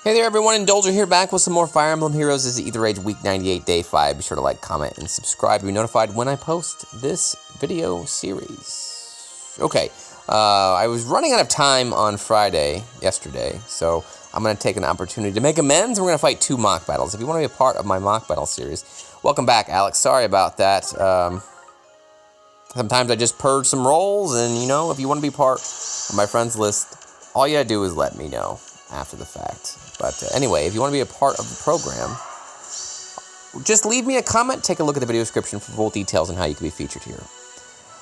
Hey there everyone, Indulger here, back with some more Fire Emblem Heroes. This is Aether Age Week 98, Day 5. Be sure to like, comment, and subscribe to be notified when I post this video series. Okay, I was running out of time on yesterday, so I'm going to take an opportunity to make amends. We're going to fight 2 mock battles. If you want to be a part of my mock battle series, welcome back, Alex. Sorry about that. Sometimes I just purge some rolls, and you know, if you want to be part of my friends list, all you gotta do is let me know after the fact. But anyway, if you want to be a part of the program, just leave me a comment, take a look at the video description for full details on how you can be featured here.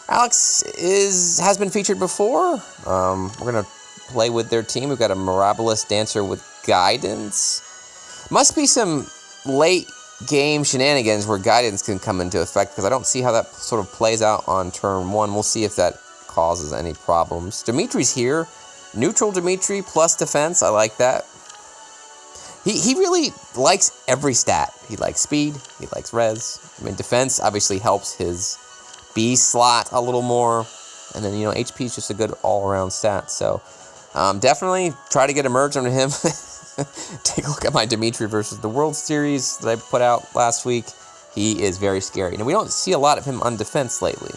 Alex has been featured before. We're going to play with their team. We've got a Mirabilis Dancer with Guidance. Must be some late game shenanigans where Guidance can come into effect, because I don't see how that sort of plays out on turn 1. We'll see if that causes any problems. Dimitri's here. Neutral Dimitri plus defense. I like that. He really likes every stat. He likes speed. He likes res. I mean, defense obviously helps his B slot a little more. And then, you know, HP is just a good all-around stat. So, definitely try to get a merge onto him. Take a look at my Dimitri versus the World Series that I put out last week. He is very scary. And we don't see a lot of him on defense lately.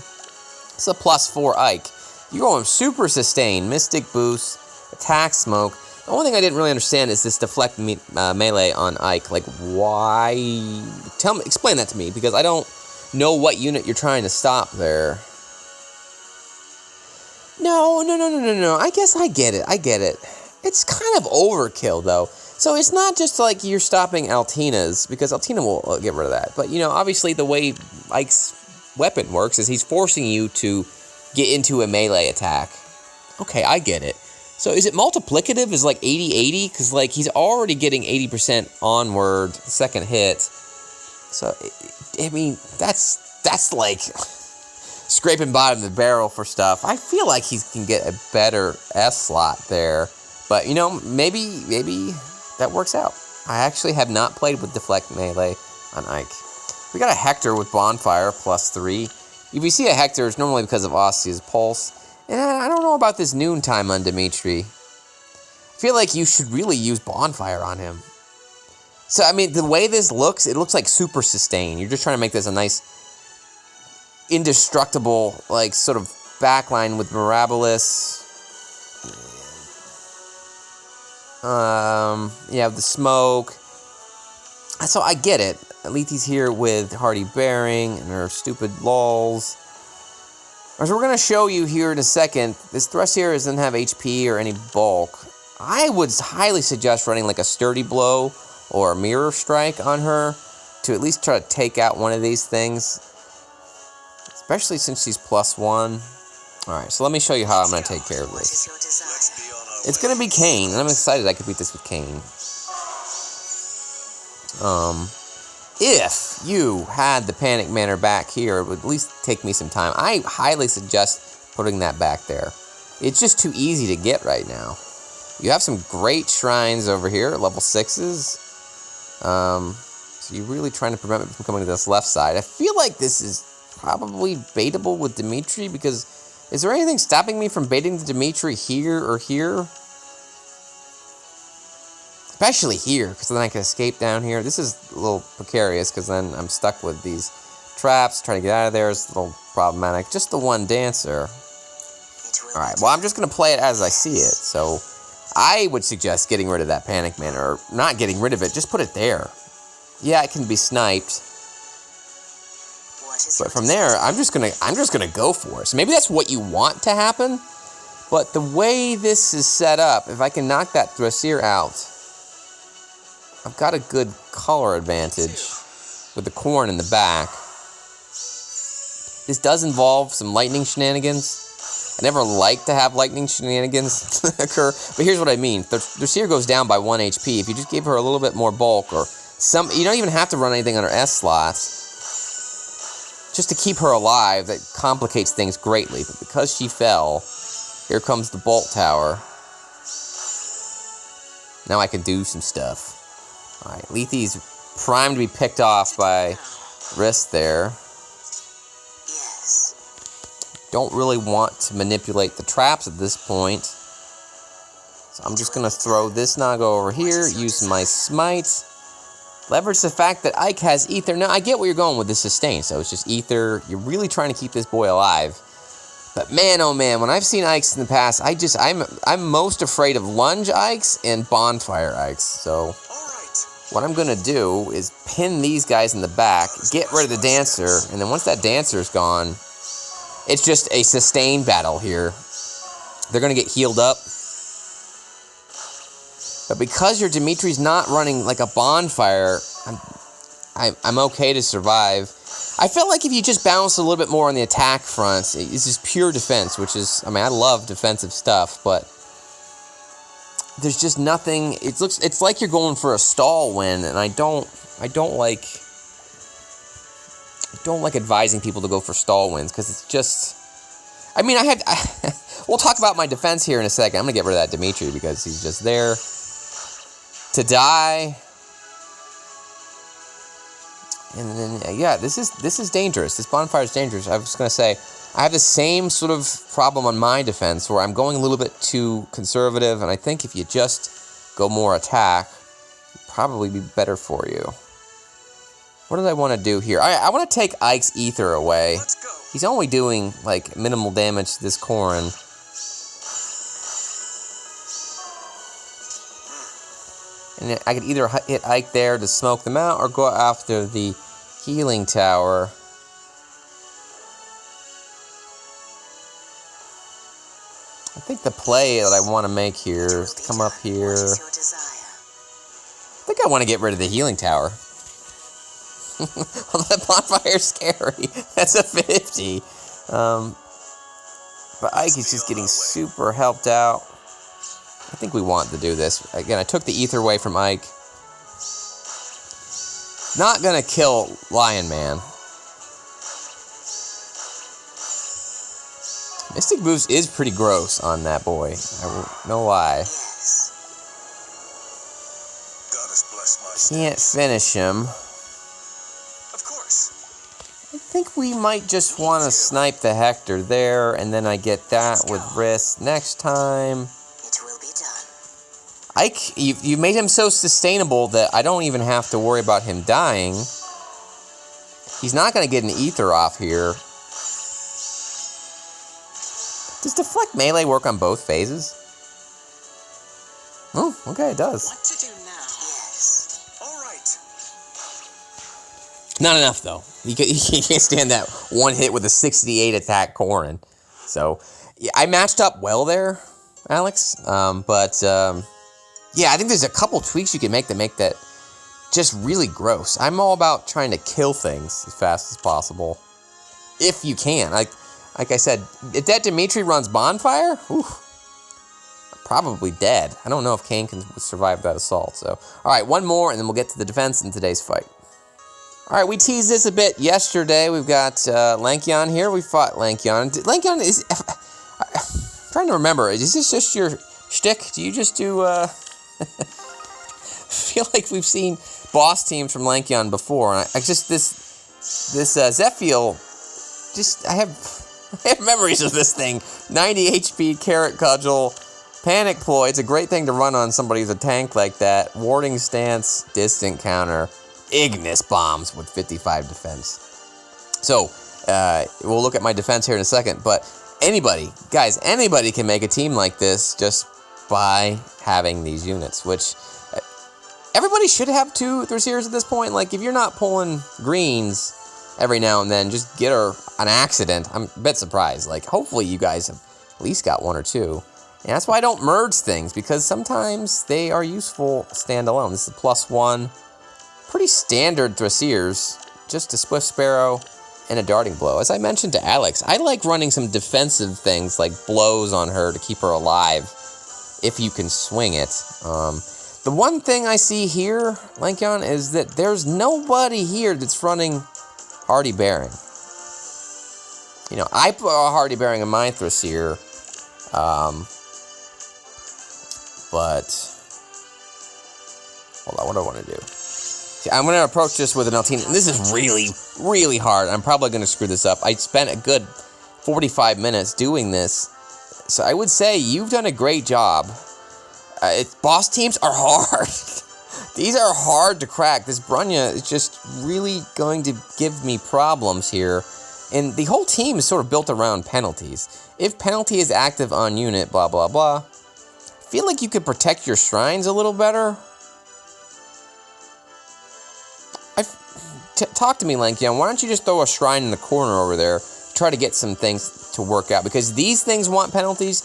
It's a +4 Ike. You're going super sustain, Mystic Boost, Attack Smoke. The only thing I didn't really understand is this deflect melee on Ike. Like, why? Explain that to me, because I don't know what unit you're trying to stop there. No. I guess I get it. It's kind of overkill, though. So it's not just like you're stopping Altina's, because Altina will get rid of that. But, you know, obviously the way Ike's weapon works is he's forcing you to get into a melee attack. Okay, I get it. So is it multiplicative? Is like 80-80? Because like he's already getting 80% onward second hit. So I mean that's like scraping bottom of the barrel for stuff. I feel like he can get a better S slot there, but you know, maybe that works out. I actually have not played with deflect melee on Ike. We got a Hector with bonfire +3. If you see a Hector, it's normally because of Ostia's Pulse. And I don't know about this noontime on Dimitri. I feel like you should really use Bonfire on him. So, I mean, the way this looks, it looks like super sustain. You're just trying to make this a nice, indestructible, like, sort of backline with Mirabilis. Yeah, the smoke. So, I get it. Lethi's here with Hardy Bearing and her stupid lulls. As we're going to show you here in a second, this Thrussier doesn't have HP or any bulk. I would highly suggest running like a Sturdy Blow or a Mirror Strike on her to at least try to take out one of these things. Especially since she's +1. Alright, so let me show you how I'm going to take care of this. It's going to be Kane, and I'm excited I could beat this with Kane. If you had the Panic Manor back here, it would at least take me some time. I highly suggest putting that back there. It's just too easy to get right now. You have some great shrines over here, level 6s. So you're really trying to prevent me from coming to this left side. I feel like this is probably baitable with Dimitri, because is there anything stopping me from baiting the Dimitri here or here? Especially here, because then I can escape down here. This is a little precarious, because then I'm stuck with these traps. Trying to get out of there is a little problematic. Just the one dancer. Alright, well, I'm just going to play it as I see it. So, I would suggest getting rid of that Panic Manor, or not getting rid of it, just put it there. Yeah, it can be sniped. But from there, I'm just gonna go for it. So maybe that's what you want to happen. But the way this is set up, if I can knock that Thrussier out, I've got a good color advantage with the corn in the back. This does involve some lightning shenanigans. I never like to have lightning shenanigans occur, but here's what I mean. The Thrussier goes down by 1 HP. If you just give her a little bit more bulk, or you don't even have to run anything on her S slots. Just to keep her alive, that complicates things greatly. But because she fell, here comes the Bolt Tower. Now I can do some stuff. Alright, Lethi's primed to be picked off by Wrist there. Don't really want to manipulate the traps at this point. So I'm just going to throw this Nago over here, use my smite, leverage the fact that Ike has Aether. Now, I get where you're going with the sustain, so it's just Aether. You're really trying to keep this boy alive. But man, oh man, when I've seen Ikes in the past, I'm most afraid of lunge Ikes and bonfire Ikes. So what I'm going to do is pin these guys in the back, get rid of the dancer, and then once that dancer's gone, it's just a sustained battle here. They're going to get healed up. But because your Dimitri's not running like a bonfire, I'm okay to survive. I feel like if you just balance a little bit more on the attack front, it's just pure defense, which is, I mean, I love defensive stuff, but there's just nothing. It's like you're going for a stall win, and I don't like advising people to go for stall wins, because it's just, I mean, we'll talk about my defense here in a second. I'm gonna get rid of that Dimitri because he's just there to die. And then, yeah, this is dangerous. This bonfire is dangerous. I was going to say, I have the same sort of problem on my defense where I'm going a little bit too conservative, and I think if you just go more attack, it'd probably be better for you. What did I want to do here? I want to take Ike's Aether away. He's only doing, like, minimal damage to this Corrin. And I could either hit Ike there to smoke them out or go after the healing tower. I think the play that I want to make here is to come up here. I think I want to get rid of the healing tower. Well, that bonfire's scary. That's a 50. But Ike is just getting super helped out. I think we want to do this. Again, I took the Aether away from Ike. Not gonna kill Lion Man. Mystic Boost is pretty gross on that boy. I won't know why. Can't finish him. Of course. I think we might just want to snipe the Hector there, and then I get that with wrist next time. Ike, you made him so sustainable that I don't even have to worry about him dying. He's not going to get an Aether off here. Does Deflect Melee work on both phases? Oh, okay, it does. What to do now? Yes. All right. Not enough, though. You can't stand that one hit with a 68 attack Corrin. So, yeah, I matched up well there, Alex. Yeah, I think there's a couple tweaks you can make to make that just really gross. I'm all about trying to kill things as fast as possible, if you can. Like I said, if that Dimitri runs Bonfire, whew, probably dead. I don't know if Kane can survive that assault. So, all right, one more, and then we'll get to the defense in today's fight. All right, we teased this a bit yesterday. We've got Lankyon here. We fought Lankyon. Lankyon is... I'm trying to remember. Is this just your shtick? Do you just do... I feel like we've seen boss teams from Lankyon before, and I just this Zephiel, just I have memories of this thing. 90 HP, Carrot Cudgel, Panic Ploy. It's a great thing to run on somebody who's a tank like that. Warding Stance, Distant Counter, Ignis Bombs with 55 defense. So we'll look at my defense here in a second, but anybody can make a team like this just by having these units, which everybody should have 2 Thrasiers at this point. Like, if you're not pulling greens every now and then, just get her an accident. I'm a bit surprised. Like, hopefully you guys have at least got 1 or 2. And that's why I don't merge things, because sometimes they are useful standalone. This is a +1. Pretty standard Thrasiers, just a Swift Sparrow and a Darting Blow. As I mentioned to Alex, I like running some defensive things like blows on her to keep her alive, if you can swing it. The one thing I see here, Lankyon, is that there's nobody here that's running Hardy Bearing. You know, I put a Hardy Bearing in my Thrasier, but hold on, what do I want to do? See, I'm going to approach this with an Altina. This is really, really hard. I'm probably going to screw this up. I spent a good 45 minutes doing this. So I would say you've done a great job Boss teams are hard. These are hard to crack. This Brunya is just really going to give me problems here. And the whole team is sort of built around penalties. If penalty is active on unit, blah, blah, blah. I feel like you could protect your shrines a little better. Talk to me, Lankyon. Why don't you just throw a shrine in the corner over there? Try to get some things to work out. Because these things want penalties.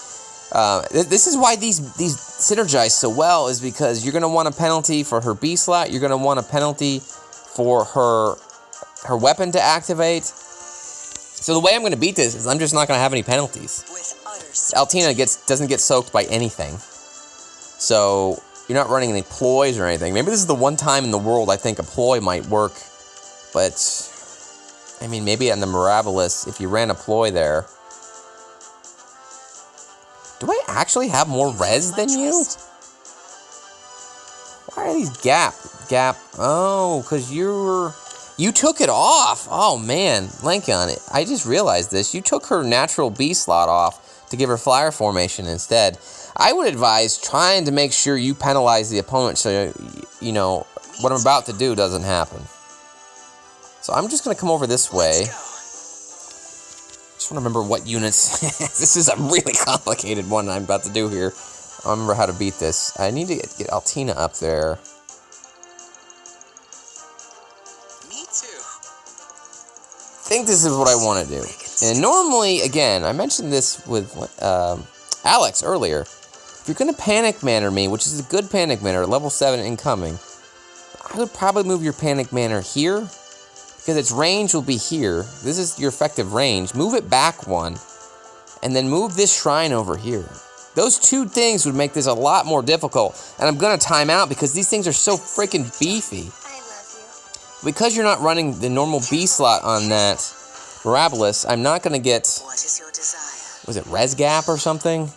This is why these synergize so well, is because you're going to want a penalty for her B slot. You're going to want a penalty for her weapon to activate. So the way I'm going to beat this is I'm just not going to have any penalties. Altina doesn't get soaked by anything. So you're not running any ploys or anything. Maybe this is the one time in the world I think a ploy might work. But, I mean, maybe on the Mirabilis, if you ran a ploy there. Do I actually have more res than you? Why are these gap? Oh, because you took it off. Oh, man. Lankyon, I just realized this. You took her natural B slot off to give her flyer formation instead. I would advise trying to make sure you penalize the opponent so, you know, what I'm about to do doesn't happen. So I'm just going to come over this way. Just want to remember what units. This is a really complicated one I'm about to do here. I remember how to beat this. I need to get Altina up there. Me too. I think this is what I want to do. And normally, again, I mentioned this with Alex earlier. If you're going to panic manner me, which is a good panic manner, level 7 incoming, I would probably move your panic manner here. Because its range will be here. This is your effective range. Move it back one. And then move this shrine over here. Those two things would make this a lot more difficult. And I'm going to time out because these things are so freaking beefy. I love you. Because you're not running the normal B slot on that Mirabilis, I'm not going to get... What is your desire? Was it Res Gap or something?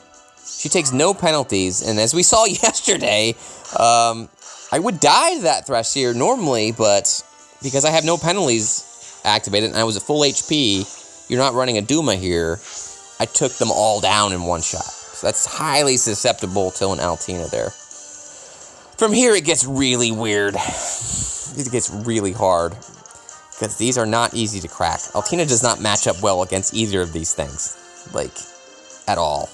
She takes no penalties. And as we saw yesterday, I would die to that Thrashir normally, but... because I have no penalties activated and I was at full HP, you're not running a Duma here, I took them all down in one shot. So that's highly susceptible to an Altina there. From here, it gets really weird. It gets really hard. Because these are not easy to crack. Altina does not match up well against either of these things. Like, at all.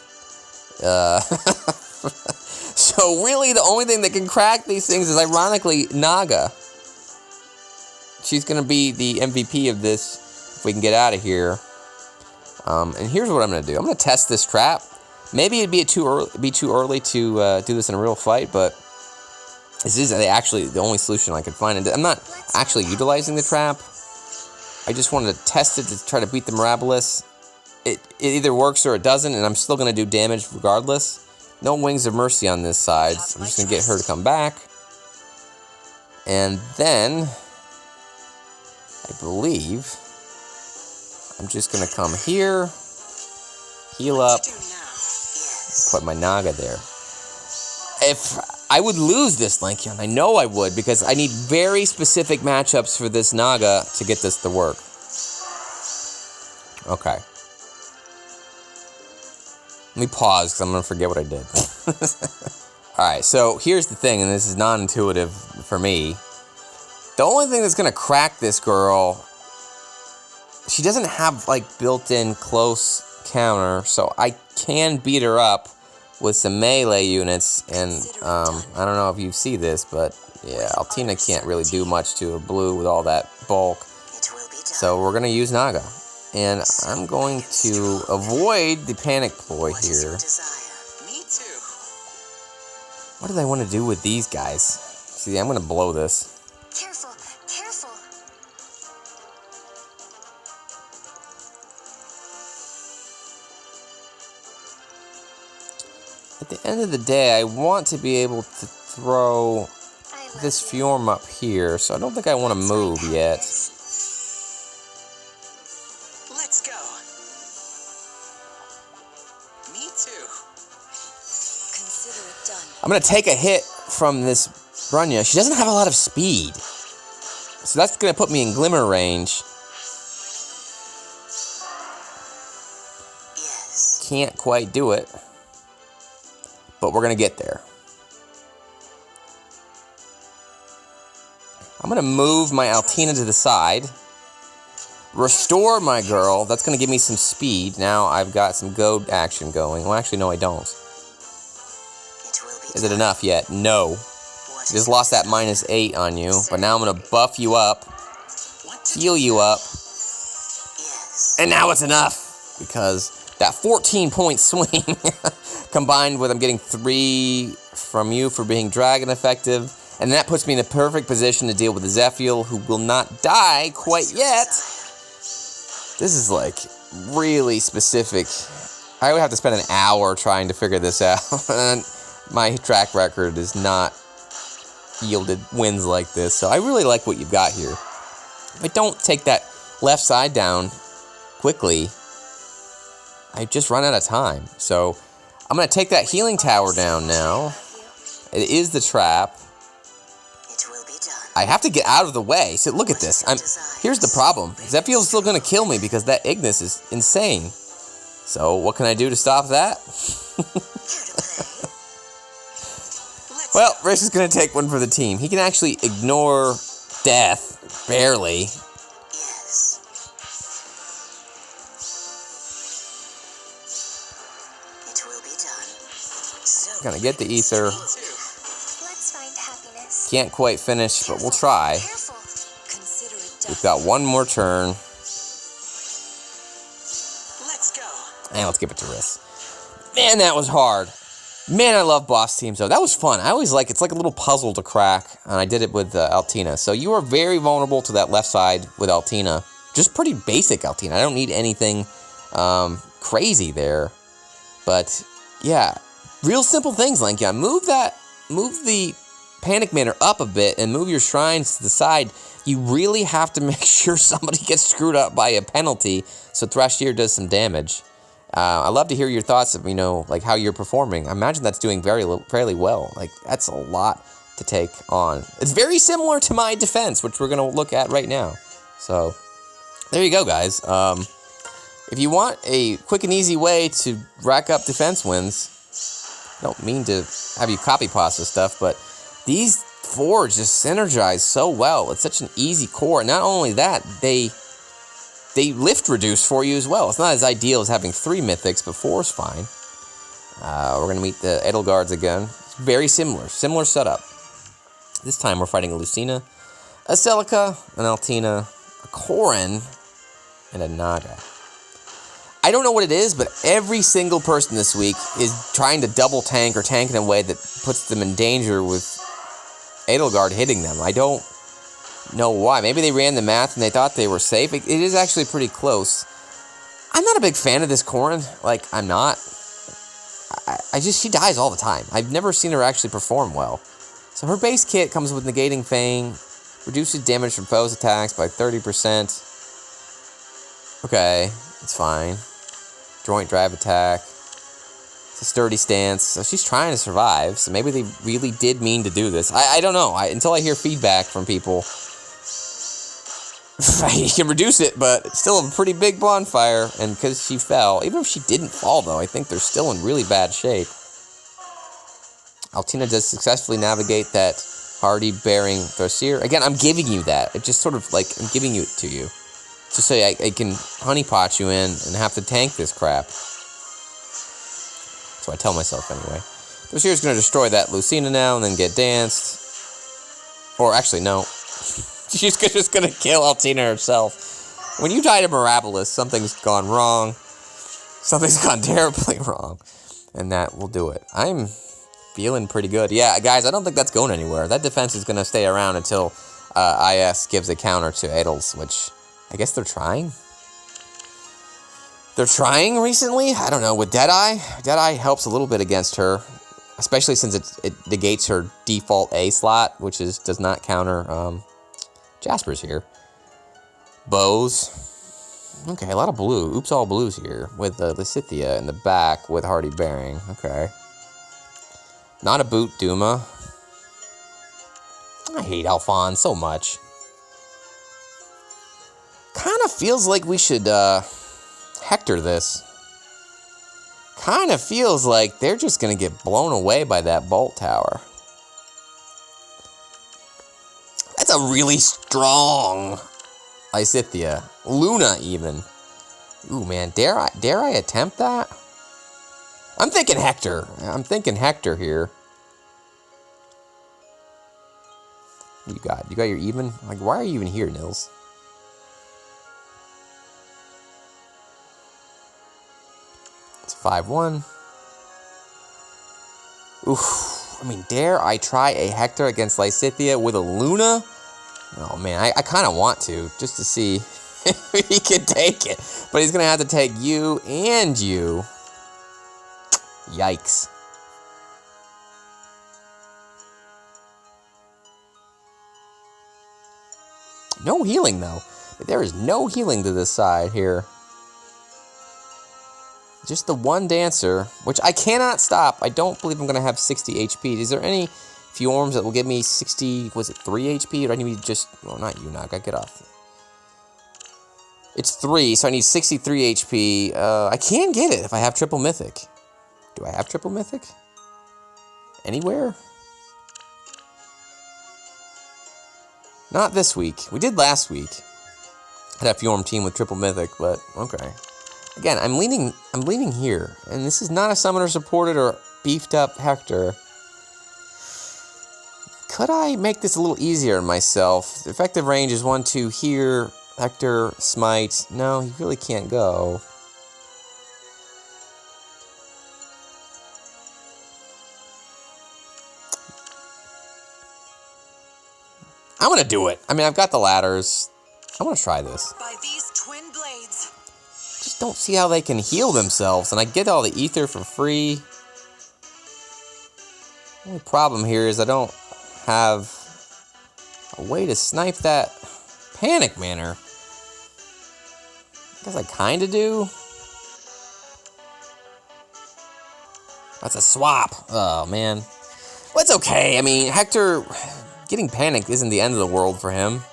So really, the only thing that can crack these things is, ironically, Naga. She's going to be the MVP of this if we can get out of here. And here's what I'm going to do. I'm going to test this trap. Maybe it'd be too early to do this in a real fight, but this is actually the only solution I could find. And I'm not actually utilizing the trap. I just wanted to test it to try to beat the Mirabilis. It either works or it doesn't, and I'm still going to do damage regardless. No Wings of Mercy on this side. So I'm just going to get her to come back. And then... I believe I'm just going to come here, heal up, put my Naga there. If I would lose this Lankyon, I know I would, because I need very specific matchups for this Naga to get this to work. Okay. Let me pause, because I'm going to forget what I did. Alright, so here's the thing, and this is non-intuitive for me. The only thing that's going to crack this girl, she doesn't have, like, built-in close counter, so I can beat her up with some melee units, and, I don't know if you see this, but, yeah, Altina can't really do much to a blue with all that bulk, so we're going to use Naga, and I'm going to avoid the panic ploy here. What do I want to do with these guys? See, I'm going to blow this. Careful, careful. At the end of the day, I want to be able to throw this Fjorm up here, so I don't think I want to move yet. Let's go. Me too. Consider it done. I'm going to take a hit from this Brunya. She doesn't have a lot of speed. So that's going to put me in Glimmer range. Yes. Can't quite do it. But we're going to get there. I'm going to move my Altina to the side. Restore my girl. That's going to give me some speed. Now I've got some goad action going. Well, actually, no, I don't. Is it enough yet? No. Just lost that -8 on you. But now I'm going to buff you up. Heal you up. And now it's enough. Because that 14-point swing combined with I'm getting 3 from you for being dragon effective. And that puts me in a perfect position to deal with the Zephiel, who will not die quite yet. This is, like, really specific. I would have to spend an hour trying to figure this out. And my track record has not yielded wins like this. So I really like what you've got here. If I don't take that left side down quickly, I just run out of time. So I'm going to take that healing tower down now. It is the trap. I have to get out of the way. So look at this. Here's the problem. Zephiel's still going to kill me because that Ignis is insane. So what can I do to stop that? Well, Rish is going to take one for the team. He can actually ignore death, barely. Gonna get the Aether. Can't quite finish, but we'll try. We've got one more turn. And let's give it to Riss. Man, that was hard. Man, I love boss teams, though. That was fun. I always like it's like a little puzzle to crack, and I did it with Altina. So you are very vulnerable to that left side with Altina. Just pretty basic Altina. I don't need anything crazy there. But, yeah. Real simple things, Lankyon. Move the Panic Manor up a bit and move your shrines to the side. You really have to make sure somebody gets screwed up by a penalty so Thrasheer does some damage. I'd love to hear your thoughts of, like how you're performing. I imagine that's doing fairly well. Like, that's a lot to take on. It's very similar to my defense, which we're going to look at right now. So, there you go, guys. If you want a quick and easy way to rack up defense wins, I don't mean to have you copy pasta stuff, but these 4 just synergize so well. It's such an easy core. And not only that, they lift reduce for you as well. It's not as ideal as having 3 mythics, but 4 is fine. We're going to meet the Edelgards again. It's very similar setup. This time we're fighting a Lucina, a Celica, an Altina, a Corrin, and a Nada. I don't know what it is, but every single person this week is trying to double tank or tank in a way that puts them in danger with Edelgard hitting them. I don't know why. Maybe they ran the math and they thought they were safe. It is actually pretty close. I'm not a big fan of this Corrin. Like, I'm not. She dies all the time. I've never seen her actually perform well. So her base kit comes with Negating Fang, reduces damage from foes' attacks by 30%. Okay, it's fine. Joint drive attack. It's a sturdy stance. So she's trying to survive. So maybe they really did mean to do this. I don't know. Until I hear feedback from people, you can reduce it, but it's still a pretty big bonfire. And because she fell, even if she didn't fall, though, I think they're still in really bad shape. Altina does successfully navigate that hardy-bearing Thrasheer. Again, I'm giving you that. It's just sort of like I'm giving it to you. Just so I can honeypot you in and have to tank this crap. So I tell myself anyway. Thrasheer's going to destroy that Lucina now and then get danced. Or actually, no. She's just going to kill Altina herself. When you die to Mirabilis, something's gone wrong. Something's gone terribly wrong. And that will do it. I'm feeling pretty good. Yeah, guys, I don't think that's going anywhere. That defense is going to stay around until IS gives a counter to Edels, which I guess they're trying. They're trying recently? I don't know. With Deadeye? Deadeye helps a little bit against her. Especially since it negates her default A slot, which does not counter Jasper's here. Bows. Okay, a lot of blue. Oops, all blues here. With Lysithea in the back with Hardy Bearing. Okay. Not a boot Duma. I hate Alphonse so much. Kind of feels like we should Hector this. Kind of feels like they're just going to get blown away by that bolt tower. That's a really strong iscJavier. Luna, even. Ooh, man. Dare I attempt that? I'm thinking Hector. I'm thinking Hector here. What you got? You got your even? Like, why are you even here, Nils? It's 5-1. Oof. I mean, dare I try a Hector against iscJavier with a Luna? Oh, man. I kind of want to, just to see if he can take it. But he's going to have to take you and you. Yikes. No healing, though. There is no healing to this side here. Just the one dancer, which I cannot stop. I don't believe I'm going to have 60 HP. Is there any Fjorms that will give me 60, was it 3 HP? Or do I need just, well, not you, Nog. I get off. It's 3, so I need 63 HP. I can get it if I have triple mythic. Do I have triple mythic? Anywhere? Not this week. We did last week. I had a Fjorm team with triple mythic, but okay. Again, I'm leaning here, and this is not a summoner supported or beefed up Hector. Could I make this a little easier on myself? The effective range is 1-2 here. Hector, smite. No, he really can't go. I'm gonna do it. I mean, I've got the ladders. I'm gonna try this. By these twin blades. Just don't see how they can heal themselves, and I get all the ether for free. The only problem here is I don't have a way to snipe that panic manor. I guess I kinda do. That's a swap. Oh, man. Well, it's okay. I mean, Hector getting panicked isn't the end of the world for him.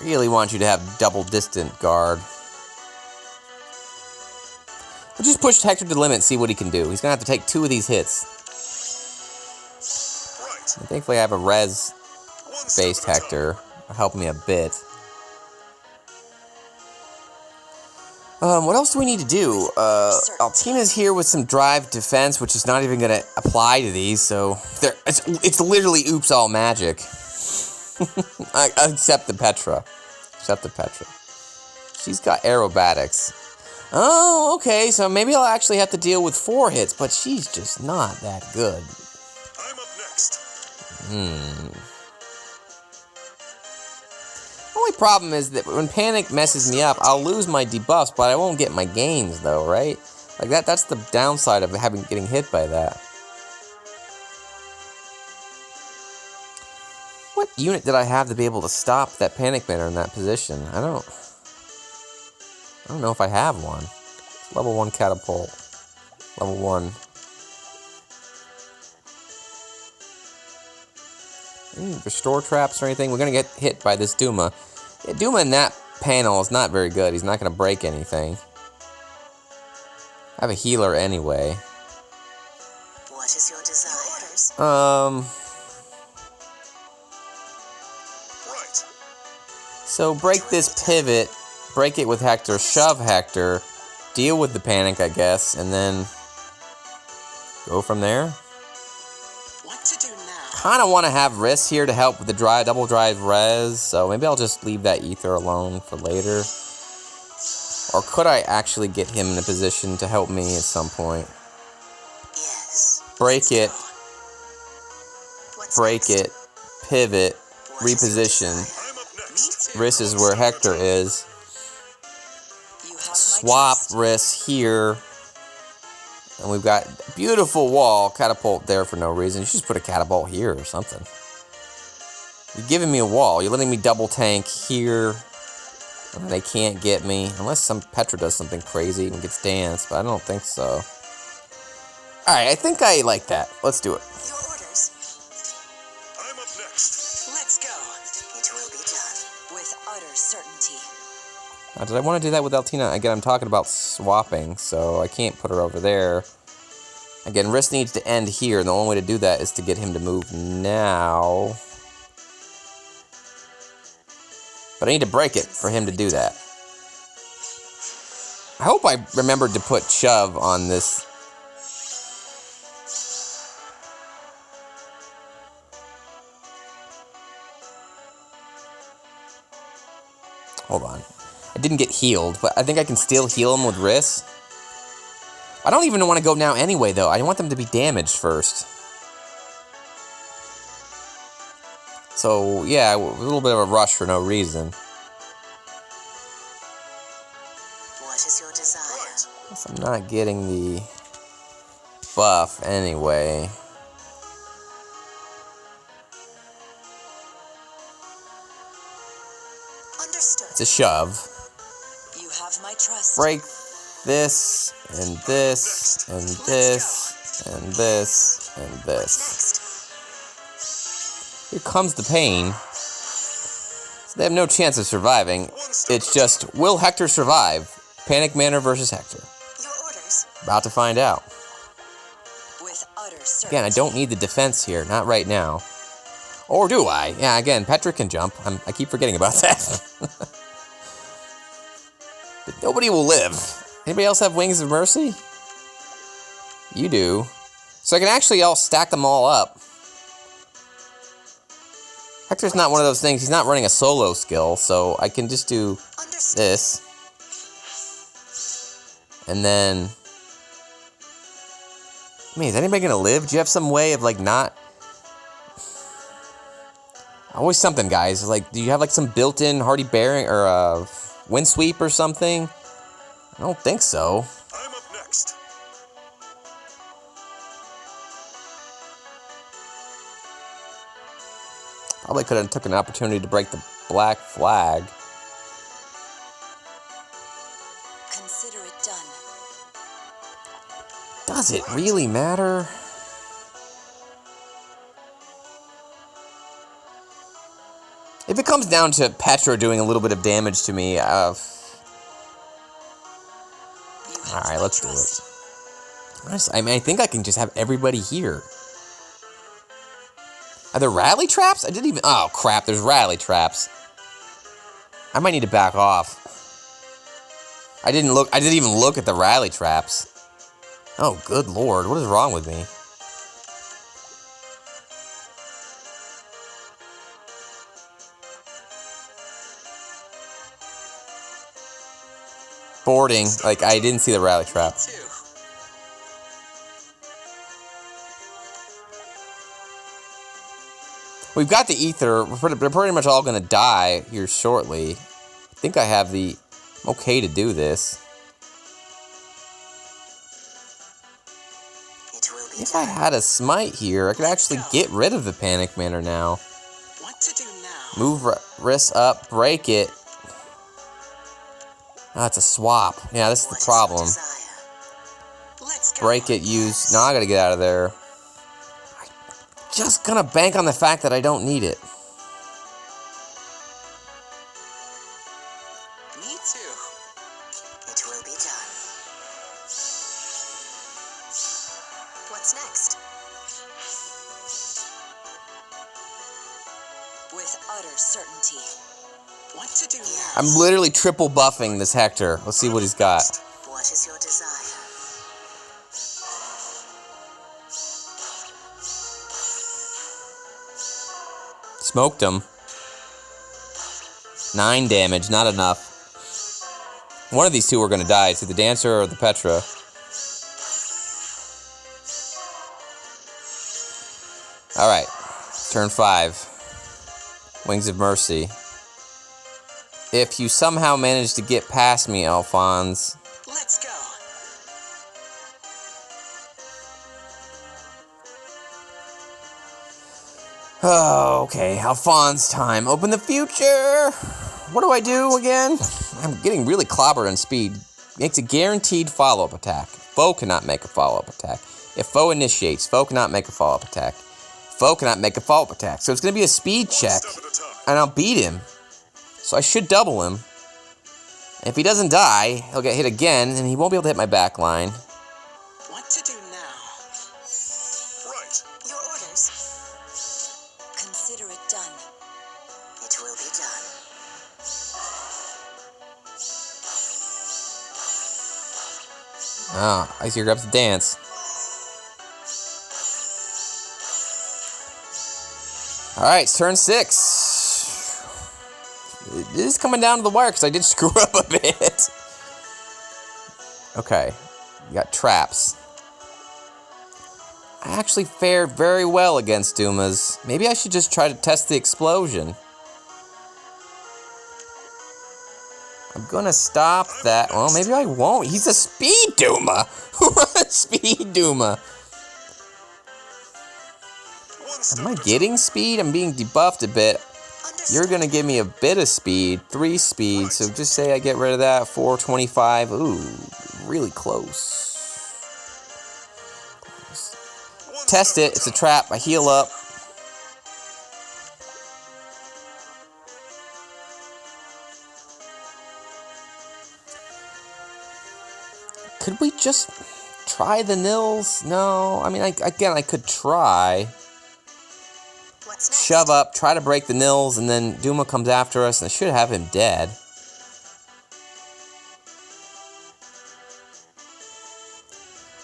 Really want you to have double distant guard. I just pushed Hector to the limit and see what he can do. He's gonna have to take 2 of these hits. And thankfully I have a res-based Hector helping me a bit. What else do we need to do? Altina's here with some drive defense, which is not even gonna apply to these, so it's literally oops all magic. Except the Petra. Except the Petra. She's got aerobatics. Oh, okay, so maybe I'll actually have to deal with 4 hits, but she's just not that good. I'm up next. Only problem is that when panic messes me up, I'll lose my debuffs, but I won't get my gains, though, right? Like, that's the downside of getting hit by that. What unit did I have to be able to stop that panic manor in that position? I don't know if I have one. Level 1 catapult. Level 1. Any restore traps or anything? We're gonna get hit by this Duma. Yeah, Duma in that panel is not very good. He's not gonna break anything. I have a healer anyway. What is your desire? So break this pivot, break it with Hector, shove Hector, deal with the panic, I guess, and then go from there. What to do now? Kind of want to have Riss here to help with the double drive res, so maybe I'll just leave that Aether alone for later. Or could I actually get him in a position to help me at some point? Yes. Break it, What's break next? it, pivot, What is your reposition. desire? I'm up next. Me too. Riss is where Hector is. You have my Swap trust. Riss here. And we've got a beautiful wall. Catapult there for no reason. You should just put a catapult here or something. You're giving me a wall. You're letting me double tank here. And they can't get me. Unless some Petra does something crazy and gets danced. But I don't think so. Alright, I think I like that. Let's do it. Your orders. I'm up next. Let's go. It will be done with utter certainty. Did I want to do that with Altina? Again, I'm talking about swapping, so I can't put her over there. Again, risk needs to end here, and the only way to do that is to get him to move now. But I need to break it for him to do that. I hope I remembered to put shove on this. Hold on. I didn't get healed, but I think I can still heal him with Riss. I don't even want to go now anyway, though. I want them to be damaged first. So, yeah, a little bit of a rush for no reason. What is your desire? Guess I'm not getting the buff anyway. Understood. It's a shove. You have my trust. Break this, and this, and this, and this, and this. Here comes the pain. So they have no chance of surviving. It's just, will Hector survive? Panic Manor versus Hector. Your orders. About to find out. With utter certainty. Again, I don't need the defense here, not right now. Or do I? Yeah, again, Petra can jump. I keep forgetting about that. But nobody will live. Anybody else have Wings of Mercy? You do. So I can actually stack them all up. Hector's not one of those things. He's not running a solo skill, so I can just do this. And then... I mean, is anybody gonna live? Do you have some way of, like, not... Always something, guys. Like, do you have, like, some built-in hardy bearing or wind sweep or something? I don't think so. I'm up next. Probably could have took an opportunity to break the black flag. Consider it done. Does it really matter? If it comes down to Petra doing a little bit of damage to me, alright, let's do it. I mean, I think I can just have everybody here. Are there rally traps? I didn't even... Oh, crap, there's rally traps. I might need to back off. I didn't even look at the rally traps. Oh, good lord, what is wrong with me? Boarding, like, I didn't see the rally trap. We've got the Aether. We're pretty much all going to die here shortly. I think I have the... I'm okay to do this. If I had a smite here, I could actually get rid of the Panic Manor now. What to do now? Move Riss up, break it. Oh, it's a swap. Yeah, this is the problem. Break it, use... No, I gotta get out of there. Just gonna bank on the fact that I don't need it. Me too. It will be done. What's next? With utter certainty. What to do now? I'm literally triple buffing this Hector. Let's see what he's got. What is your desire? Smoked him. 9 damage, not enough. One of these two are going to die. It's either the Dancer or the Petra. Alright. Turn 5. Wings of Mercy. If you somehow manage to get past me, Alphonse... Let's go. Oh, okay. Alphonse time. Open the future! What do I do again? I'm getting really clobbered on speed. Makes a guaranteed follow-up attack. Foe cannot make a follow-up attack. If foe initiates, foe cannot make a follow-up attack. Foe cannot make a follow-up attack. So it's going to be a speed check. And I'll beat him. So I should double him. If he doesn't die, he'll get hit again, and he won't be able to hit my back line. What to do now? Right. Your orders. Consider it done. It will be done. Ah, Icy grabs the dance. Alright, it's turn 6. It is coming down to the wire because I did screw up a bit. Okay, we got traps. I actually fared very well against Dumas. Maybe I should just try to test the explosion. I'm gonna stop that. Well, maybe I won't. He's a speed Duma. Speed Duma. Am I getting speed? I'm being debuffed a bit. You're gonna give me a bit of speed, 3 speed. So just say I get rid of that. 425. Ooh, really close. Test it. It's a trap. I heal up. Could we just try the nils? No. I mean, again, I could try. What's next? Shove up, try to break the nils, and then Duma comes after us, and I should have him dead.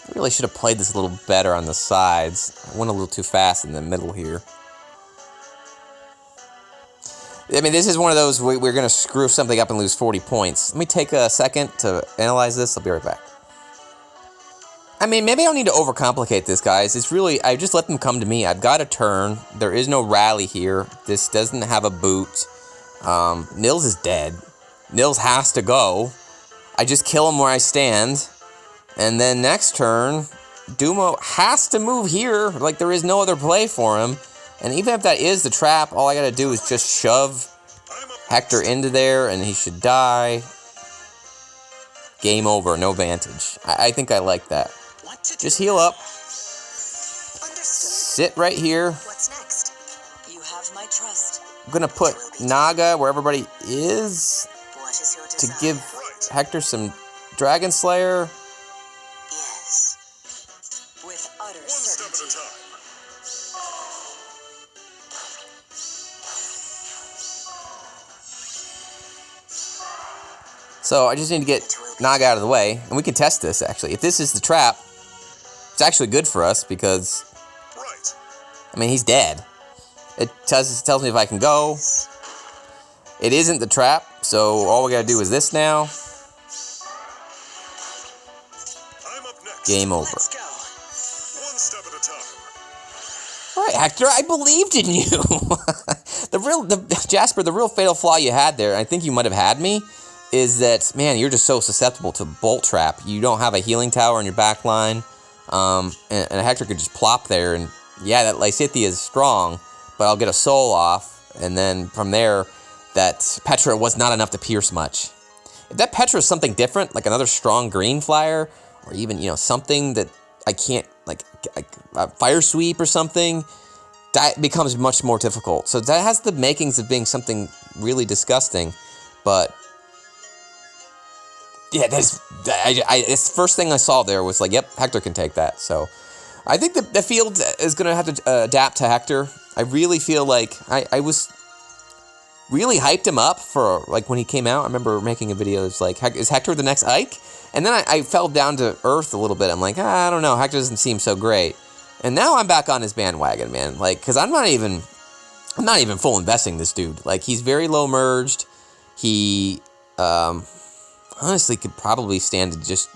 I really should have played this a little better on the sides. I went a little too fast in the middle here. I mean, this is one of those we're going to screw something up and lose 40 points. Let me take a second to analyze this. I'll be right back. I mean, maybe I don't need to overcomplicate this, guys. It's really, I just let them come to me. I've got a turn. There is no rally here. This doesn't have a boot. Nils is dead. Nils has to go. I just kill him where I stand. And then next turn, Duma has to move here. Like, there is no other play for him. And even if that is the trap, all I gotta do is just shove Hector into there, and he should die. Game over, no vantage. I think I like that. Just heal up. Understood. Sit right here. What's next? You have my trust. I'm gonna put Naga where everybody is What is your to desire? give Hector some Dragon Slayer. Yes. With utter One step at a certainty. time. So I just need to get Naga out of the way, and we can test this, actually. If this is the trap, it's actually good for us, because, Right. I mean, he's dead. It tells me if I can go. It isn't the trap, so all we gotta do is this now. I'm up next. Game over. Let's go. One step at a time. All right, Hector, I believed in you. Jasper, the real fatal flaw you had there, and I think you might have had me, is that, man, you're just so susceptible to bolt trap. You don't have a healing tower on your back line, and Hector could just plop there, and yeah, that Lysithea is strong, but I'll get a soul off, and then from there, that Petra was not enough to pierce much. If that Petra is something different, like another strong green flyer, or even, you know, something that I can't, like a fire sweep or something, that becomes much more difficult. So that has the makings of being something really disgusting, but yeah, this first thing I saw there was like, yep, Hector can take that. So I think the field is going to have to adapt to Hector. I really feel like I was really hyped him up for, like, when he came out. I remember making a video that's like, is Hector the next Ike? And then I fell down to earth a little bit. I'm like, I don't know, Hector doesn't seem so great. And now I'm back on his bandwagon, man. Like, because I'm not even full investing this dude. Like, he's very low merged. He honestly could probably stand to just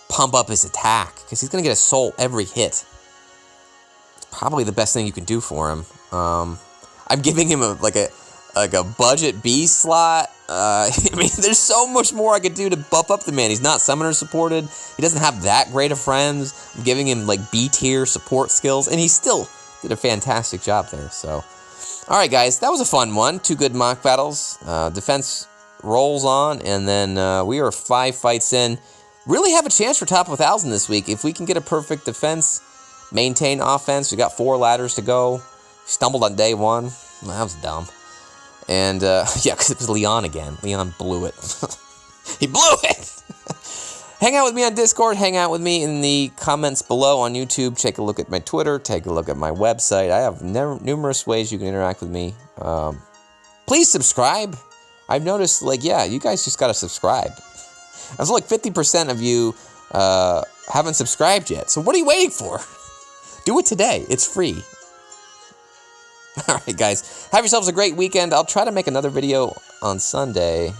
pump up his attack, because he's going to get a soul every hit. It's probably the best thing you can do for him. I'm giving him a budget B slot. I mean, there's so much more I could do to buff up the man. He's not summoner supported. He doesn't have that great of friends. I'm giving him like B tier support skills, and he still did a fantastic job there. So, all right, guys, that was a fun one. 2 good mock battles. Defense rolls on, and then we are 5 fights in. Really have a chance for top 1,000 this week if we can get a perfect defense, maintain offense. We got 4 ladders to go. Stumbled on day 1. Well, that was dumb. And, yeah, because it was Leon again. Leon blew it. He blew it! Hang out with me on Discord. Hang out with me in the comments below on YouTube. Take a look at my Twitter. Take a look at my website. I have numerous ways you can interact with me. Please subscribe. I've noticed, like, yeah, you guys just gotta subscribe. I was like 50% of you haven't subscribed yet. So what are you waiting for? Do it today. It's free. All right, guys. Have yourselves a great weekend. I'll try to make another video on Sunday.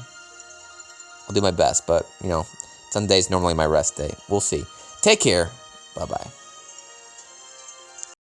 I'll do my best, but, you know, Sunday's normally my rest day. We'll see. Take care. Bye-bye.